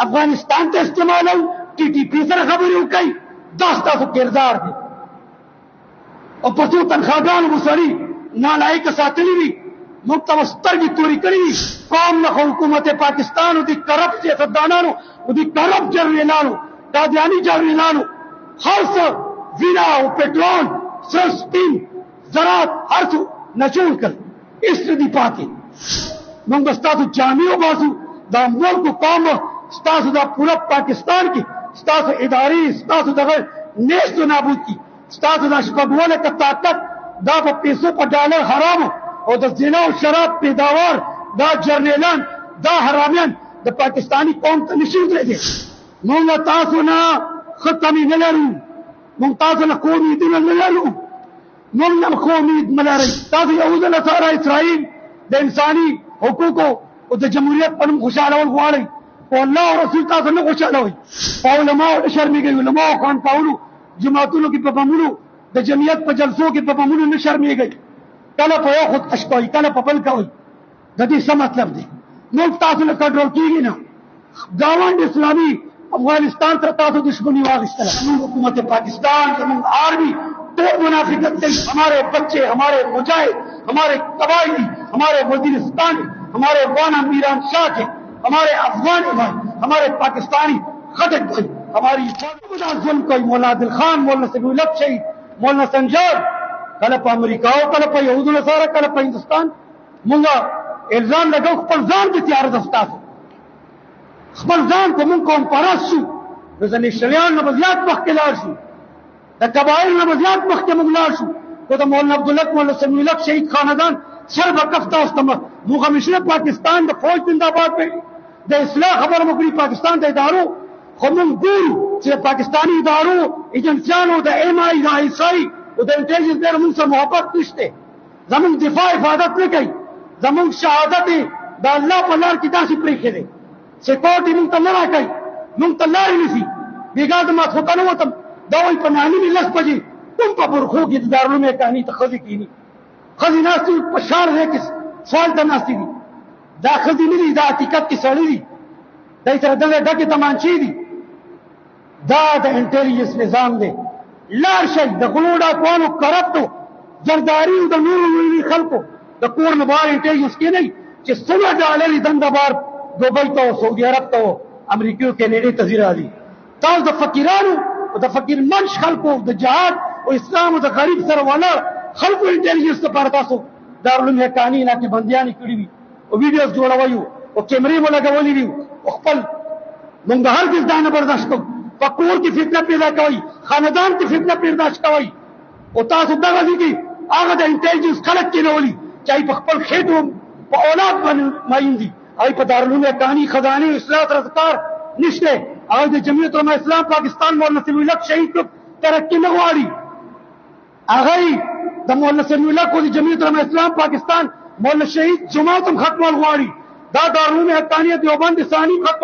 افغانستان ته استعمالو ټي ټي پی سره خبرې وکړي دا ستاسو کردار دی او په څو تنخواګانو مو سړي نالایقه ساتلي وي موږ ته سترګې تورې کړي وي قوم نه حکومت پاکستان او د کرپټ سیاستدانانو او د کرپټ جرنیلانو قادیاني جرنیلانو هر څه وینا او پټرول سر سپین زراعت هر څه نچول کړ هېڅ نه دي پاتې موږ به ستاسو جامې وباسو دا ملک قوم ستاسو دا پوره پاکستان کې ستاسو ادارې ستاسو دغه نیست و نابود کی ستاسو دا شپږوله که طاقت دا په پیسو په ډالر حرامو او د زنا او شراب پیداوار دا جرنیلان دا حرامیان د پاکستانی قوم ته نشي ودرېدی موږ تاسو نه ښه تمې نه لرو موږ تاسو نه ښه امیدونه نه لرو موږ نه ښه امید مه لرئ تاسو یهود نصارا اسرائیل د انساني حقوقو او د جمهوریت په نوم خوشحالول غواړئ په الله او رسول تاسو نه خوشحالوئ په علماو نه شرمېږئ علماو خانقاهونو جماعتونو کې په بمونو د جمعیت په جلسو کې په بمونو نه شرمېږئ کله په یو خودکش کوئ کله په بل کوئ د دې څه مطلب دی ملک تاسو نه کنټرول کېږي نه ګاونډ اسلامي افغانستان سره تاسو دشمنی واخیستله زموږ حکومت پاکستان زموږ آرمی ټول منافقت کوي ہمارے بچے ہمارے مجاہد ہمارے قبائلی ہمارے وزیرستان ہمارے افغان امیران شاہ کے ہمارے افغانی بھائی ہمارے پاکستانی خطر بھائی ہماری ظلم کوئی مولانا عادل خان مولانا سمیع الحق شہید مولانا سنجار کله په امریکا او کله په یهودو نصارا کله په هندوستان مونږ الزام لګو خپل ځان دې تیار ده ستاسو خپل ځان ته مونږ قوم پرست شو د زنیشتلیان نه به زیات مخکې لاړ شو د قبایل نه به زیات مخکې مونږ لاړ شو خو د مولانا عبدالحق مولانا سمیع الحق شهید خاندان سر به کف تاسو ته موږ همیشه پاکستان د فوج زنده‌باد وي د اصلاح خبره مو کړې پاکستان د ادارو خو مونږ ګورو چې د پاکستاني ادارو ایجنسیانو د ایم آی د آی ایس آی او د انټیلیجنس ډېر مونږ سره محبت نشته زمونږ دفاع حفاظت نه کوي زمونږ شهادت د الله په لار کې داسې پرېښی دی سیکورټي مونږ ته نه راکوي مونږ ته لارې نیسي بېګا د ماسخوتن ووتم دا وایي په 9:30 بجې کوم په برخو کې د دارالعلوم حقاني ته ښځې کښېني ښځې ناستې وي په شار ځای کې سوال ته ناستې دي دا ښځې نه دي دا حقیقت کې سړي دي دی سره دغه ډکې تمانچې دي دا د انټیلیجنس نظام دی لاړ شئ د غلو ډاکوانو کرپټو زرداري او د نورو لوی خلکو د کور نه بهر انټیلیجنس کېنئ چې څومره ډالر یې دنده بار دوبۍ ته او سعودي عرب ته او امریکې او کینیډې ته ځي راځي تاسو د فقیرانو او د فقیر منش خلکو د جهاد او اسلام او د غریب سره ولاړ خلکو انټیلیجنس لپاره تاسو دارالعلوم حقاني کې بندیانې کړي وي او ویډیوز جوړوئ او کیمرې مو لګولې وي او خپل موږ به هرګز دا نه برداشت کوو په کور کې فتنه پیدا کوئ خاندان کې فتنه پیدا کوئ او تاسو دغه ځای کې هغه د انټیلیجنس خلک کېنولي چې هغوی په خپل خېټو په اولاد باندې ماین دي هغوی په دارالعلوم حقاني خزانې اصلاح سره کار نشته هغوی د جمعیت علماء اسلام پاکستان مولانا سمیع الحق شهید ګروپ ترقي نه غواړي هغوی د مولانا سمیع الحق او د جمعیت علماء اسلام پاکستان مولانا شهید جماعت هم ختمول غواړي دا دارالعلوم حقانیه دیوبند ثاني ختم